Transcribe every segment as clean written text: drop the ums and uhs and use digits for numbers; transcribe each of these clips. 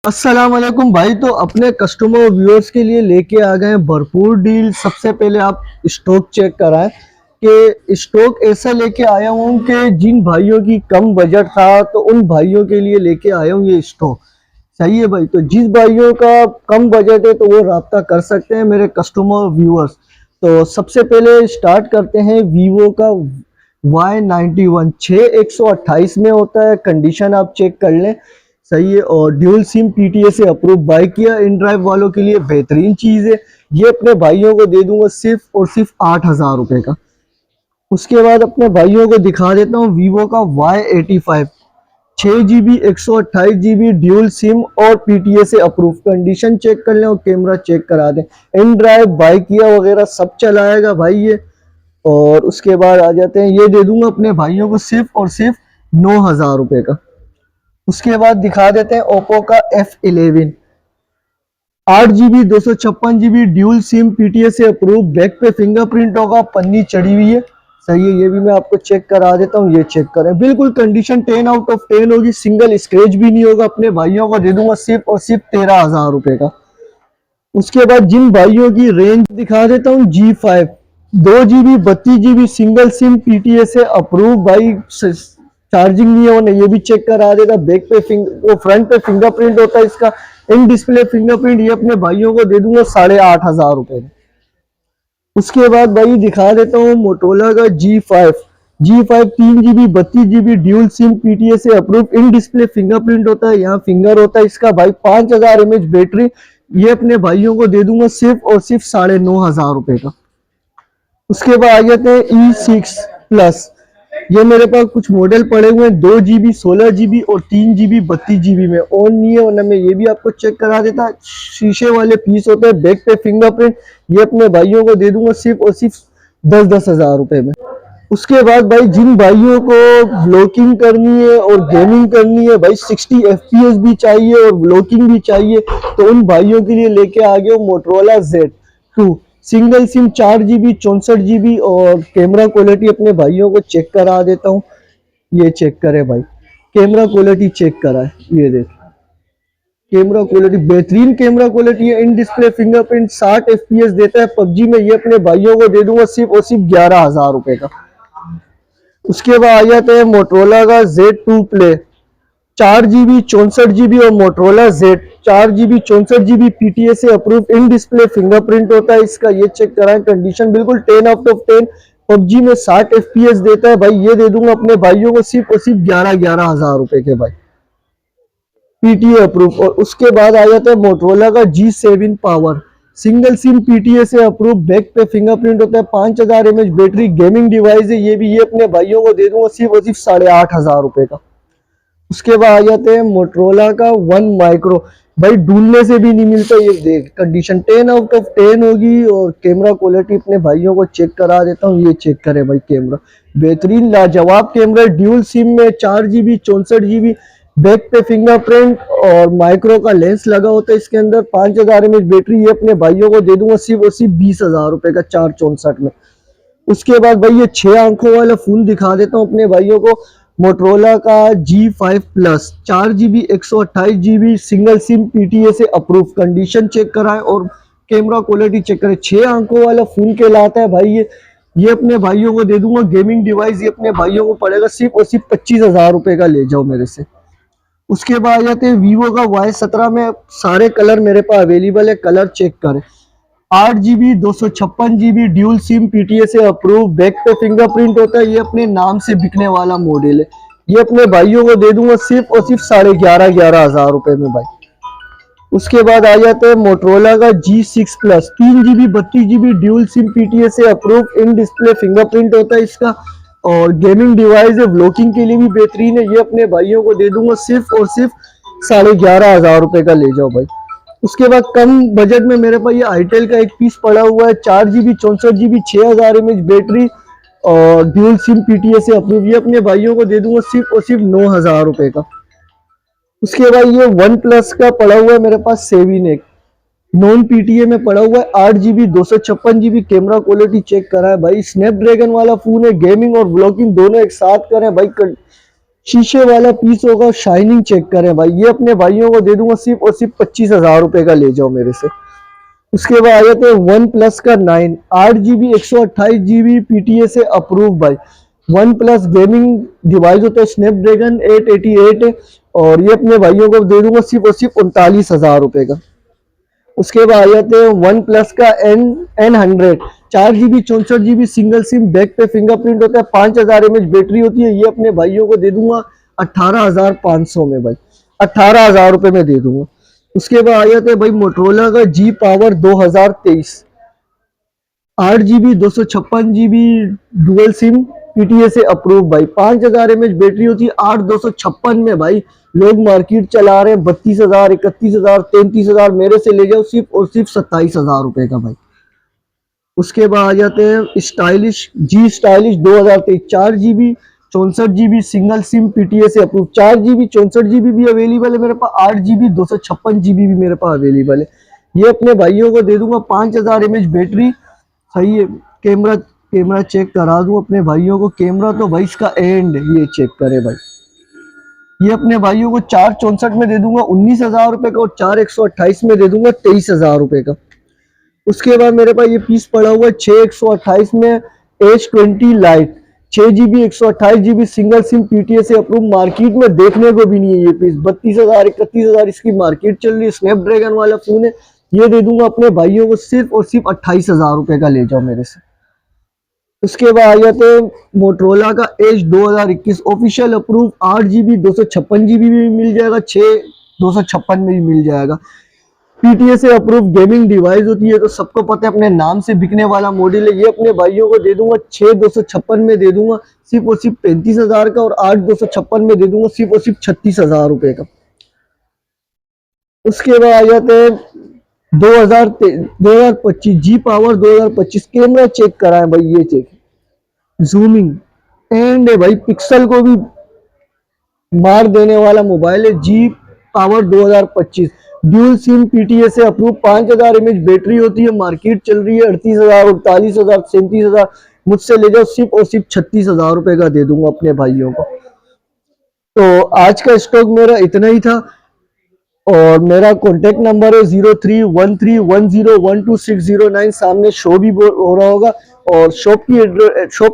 अस्सलाम वालेकुम भाई। तो अपने कस्टमर व्यूअर्स के लिए लेके आ गए हैं भरपूर डील। सबसे पहले आप स्टॉक चेक कराएं कि स्टॉक ऐसा लेके आया हूँ कि जिन भाइयों की कम बजट था तो उन भाइयों के लिए लेके आया हूँ ये स्टॉक। सही है भाई। तो जिस भाइयों का कम बजट है तो वो राब्ता कर सकते हैं मेरे कस्टमर व्यूअर्स। तो सबसे पहले स्टार्ट करते हैं वीवो का Y91 6128 में होता है। कंडीशन आप चेक कर लें, सही है। और ड्यूल सिम पीटीए से अप्रूव बाय किया। इन ड्राइव वालों के लिए बेहतरीन चीज़ है। ये अपने भाइयों को दे दूंगा सिर्फ और सिर्फ 8,000 रुपये का। उसके बाद अपने भाइयों को दिखा देता हूँ वीवो का Y85 6 GB 128 GB dual SIM और पीटीए से अप्रूव। कंडीशन चेक कर लें और कैमरा चेक करा दें। इन ड्राइव बाय किया वगैरह सब चलाएगा भाई ये। और उसके बाद आ जाते हैं, ये दे दूंगा अपने भाइयों को सिर्फ और सिर्फ 9,000 रुपये का। उसके बाद दिखा देते हैं ओप्पो का F11 8 GB 256 GB dual SIM PTA से अप्रूव। बैक पे फिंगरप्रिंट होगा, पन्नी चढ़ी हुई है, सही है। ये भी मैं आपको चेक करा देता हूँ, ये चेक करें। बिल्कुल कंडीशन 10 आउट ऑफ 10 होगी, सिंगल स्क्रैच भी नहीं होगा। अपने भाइयों को दे दूंगा सिर्फ और सिर्फ 13,000 रुपये का। उसके बाद जिन भाइयों की रेंज दिखा देता हूँ G5 2 GB 32 GB single SIM PTA से अप्रूव। भाई चार्जिंग नहीं है उन्हें, ये भी चेक करा देता। बैक पे वो फ्रंट पे फिंगरप्रिंट होता है इसका, इन डिस्प्ले फिंगरप्रिंट। ये अपने भाइयों को दे दूंगा 8,500 रुपये में। उसके बाद भाई दिखा देता हूँ मोटोरोला का G5 3 GB 32 GB dual SIM PTA से अप्रूव। इन डिस्प्ले फिंगरप्रिंट होता है, यहाँ फिंगर होता है इसका। भाई 5000 mAh बैटरी। ये अपने भाइयों को दे दूंगा सिर्फ और सिर्फ 9,500 रुपये का। उसके बाद आ जाते हैं E6 प्लस। ये मेरे पास कुछ मॉडल पड़े हुए हैं 2 GB 16 GB और 3 GB 32 GB में। ऑन नहीं है वरना मैं ये भी आपको चेक करा देता। शीशे वाले पीस होते हैं, बैक पे फिंगरप्रिंट। ये अपने भाइयों को दे दूंगा सिर्फ और सिर्फ 10-10 हजार रुपए में। उसके बाद भाई जिन भाइयों को व्लॉगिंग करनी है और गेमिंग करनी है, भाई 60 FPS भी चाहिए और व्लॉगिंग भी चाहिए, तो उन भाइयों के लिए लेके आ गया Motorola Z2 single SIM 4 GB 64 GB। और कैमरा क्वालिटी अपने भाइयों को चेक करा देता हूँ, ये चेक करे भाई। कैमरा क्वालिटी चेक करा है, ये देख कैमरा क्वालिटी बेहतरीन कैमरा क्वालिटी है। इन डिस्प्ले फिंगरप्रिंट 60 FPS देता है पबजी में। ये अपने भाइयों को दे दूंगा सिर्फ और सिर्फ 11,000 रुपए का। उसके बाद आ जाते हैं मोटरोला का Z2 प्ले 4 GB 64 GB और Motorola Z 4 GB 64 GB PTA से अप्रूव। इन डिस्प्ले फिंगरप्रिंट होता है इसका, ये चेक कराएं। कंडीशन बिल्कुल 10 आउट ऑफ 10। पबजी में 60 FPS देता है भाई। ये दे दूंगा अपने भाइयों को सिर्फ और सिर्फ 11,000 रुपए के भाई, पीटीए अप्रूव। और उसके बाद आ जाता है मोटरोला का G7 power single SIM PTA से अप्रूव। बैक पे फिंगरप्रिंट होता है, 5000 mAh बैटरी, गेमिंग डिवाइस है ये भी। ये अपने भाइयों को दे दूंगा सिर्फ और सिर्फ 8,500 रुपए का। उसके बाद आ जाते हैं मोटरोला का 1 माइक्रो। भाई ढूंढने से भी नहीं मिलता, ये देख कंडीशन 10 आउट ऑफ 10 होगी। और कैमरा क्वालिटी अपने भाइयों को चेक करा देता हूँ, ये चेक करे भाई। कैमरा बेहतरीन लाजवाब कैमरा, ड्यूल सिम में 4 GB 64 GB बैक पे फिंगरप्रिंट और माइक्रो का लेंस लगा होता है इसके अंदर। 5000 mAh बैटरी। ये अपने भाइयों को दे दूंगा सिर्फ और सिर्फ 20,000 रुपए का 464 में। उसके बाद भाई ये 6 आंखों वाला फोन दिखा देता हूँ अपने भाइयों को, मोटरोला का G5 plus 4 GB 128 GB single SIM PTA से अप्रूव। कंडीशन चेक कराएं और कैमरा क्वालिटी चेक करें। 6 आंखों वाला फोन कहलाता है भाई ये अपने भाइयों को दे दूंगा गेमिंग डिवाइस। ये अपने भाइयों को पड़ेगा सिर्फ और सिर्फ 25,000 रुपए का, ले जाओ मेरे से। उसके बाद आ जाते हैं वीवो का Y17 में। सारे कलर मेरे पास अवेलेबल है, कलर चेक करें। 8 GB 256 GB dual SIM PTA से अप्रूव। बैक पे फिंगरप्रिंट होता है, ये अपने नाम से बिकने वाला मॉडल है। ये अपने भाइयों को दे दूंगा सिर्फ और सिर्फ 11,500 रुपए में भाई। उसके बाद आ जाते हैं मोटरोला का G6 plus 3 GB 32 GB dual SIM PTA से अप्रूव। इन डिस्प्ले फिंगरप्रिंट होता है इसका और गेमिंग डिवाइस है, व्लॉगिंग के लिए भी बेहतरीन है। ये अपने भाइयों को दे दूंगा सिर्फ और सिर्फ 11,500 रुपए का, ले जाओ भाई। उसके बाद कम बजट में मेरे पास ये आईटेल का एक पीस पड़ा हुआ है 4 GB 64 GB 6000 mAh बैटरी और ड्यूल सिम पीटीए से अप्रूव। ये अपने भाइयों को दे दूंगा सिर्फ और सिर्फ 9,000 रुपए का। उसके बाद ये वन प्लस का पड़ा हुआ है मेरे पास 7 नॉन पीटीए में पड़ा हुआ है 8 GB 256 GB। Camera quality check करा है भाई, स्नैपड्रैगन वाला फोन है। गेमिंग और व्लॉगिंग दोनों एक साथ करें भाई। शीशे वाला पीस होगा, शाइनिंग चेक करें भाई, ये अपने भाइयों को दे दूंगा सिर्फ और सिर्फ 25,000 रुपए का, ले जाओ मेरे से। उसके बाद आ जाते हैं वन प्लस का 9, 8 GB 128 GB PTA से अप्रूव भाई। वन प्लस गेमिंग डिवाइस होता है, स्नैपड्रैगन 888, और ये अपने भाइयों को दे दूंगा सिर्फ और सिर्फ 39,000 रुपए का। उसके बाद आ जाते हैं वन प्लस का N100, 4 GB 64 GB single SIM, back पे फिंगरप्रिंट होता है, 5000 mAh बैटरी होती है, ये अपने भाइयों को दे दूंगा 18,500 में भाई, 18,000 रुपए में दे दूंगा। उसके बाद आ जाते हैं भाई मोटरोला का G Power 2023, 8 GB 256 GB dual SIM, PTA से अप्रूव भाई, 5000 mAh बैटरी होती है, 8,256 में भाई। लोग मार्केट चला रहे हैं 32,000, 31,000, 33,000, मेरे से ले जाओ सिर्फ और सिर्फ 27,000 रुपए का भाई। उसके बाद आ जाते हैं stylish G stylish 2023, 4 GB 64 GB single SIM, PTA से अप्रूव, 4 GB 64 GB भी अवेलेबल है मेरे पास, 8 GB 256 GB भी मेरे पास अवेलेबल है। ये अपने भाइयों को दे दूंगा 5000 mAh बैटरी, सही है। कैमरा चेक करा दूं अपने भाइयों को, कैमरा तो भाई इसका एंड, ये चेक करे भाई। ये अपने भाइयों को 464 में दे दूंगा 19,000 रुपए का, और 4128 में दे दूंगा 23,000 रुपए का। उसके बाद मेरे पास ये पीस पड़ा हुआ है 6128 में, H20 light, 6 GB 128 GB single SIM, PTA से अप्रूव, मार्केट में देखने को भी नहीं है ये पीस, 32,000 31,000 इसकी मार्केट चल रही है, स्नैपड्रैगन वाला फोन है। ये दे दूंगा अपने भाइयों को सिर्फ और सिर्फ 28,000 रुपए का, ले जाओ मेरे से। उसके बाद आ जाते हैं मोटरोला का as 2021 official approve, 8 GB 256 GB भी मिल जाएगा, 256 में भी मिल जाएगा। PTA से अप्रूव गेमिंग डिवाइस होती है, तो सबको पता है अपने नाम से बिकने वाला मॉडल है। ये अपने भाइयों को दे दूंगा 6,256 में दे दूंगा सिर्फ और सिर्फ 35,000 का, और 8,256 में दे दूंगा सिर्फ और सिर्फ 36,000 रुपए का। उसके बाद आ जाते हैं 2025 G Power 2025, कैमरा चेक कराएं भाई, ये चेक जूमिंग एंड भाई पिक्सल को भी मार देने वाला मोबाइल है। G Power 2025 dual SIM, PTA से अप्रूव, 5000 mAh बैटरी होती है, मार्केट चल रही है 38,000, 39,000, 37,000, मुझसे ले जाओ सिर्फ और सिर्फ 36,000 रुपए का दे दूंगा अपने भाइयों को। तो आज का स्टॉक मेरा इतना ही था, और मेरा कॉन्टेक्ट नंबर है 031310126009, सामने शो भी हो रहा होगा। और शॉप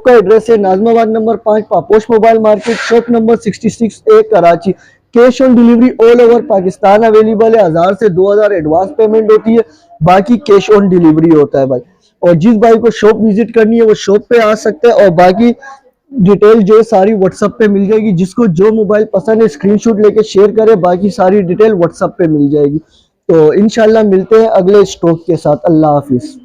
का एड्रेस है Najmabad number 5, Paposh mobile market, shop number 66A, Karachi. Cash on delivery all over Pakistan available है, 1000 से 2000 एडवांस पेमेंट होती है, बाकी कैश ऑन डिलीवरी होता है भाई। और जिस भाई को शॉप विजिट करनी है वो शॉप पे आ सकते हैं, और बाकी डिटेल जो है सारी व्हाट्सएप पे मिल जाएगी। जिसको जो मोबाइल पसंद है स्क्रीनशॉट लेके शेयर करे, बाकी सारी डिटेल व्हाट्सएप पे मिल जाएगी। तो इंशाल्लाह मिलते हैं अगले स्टॉक के साथ। अल्लाह हाफिज।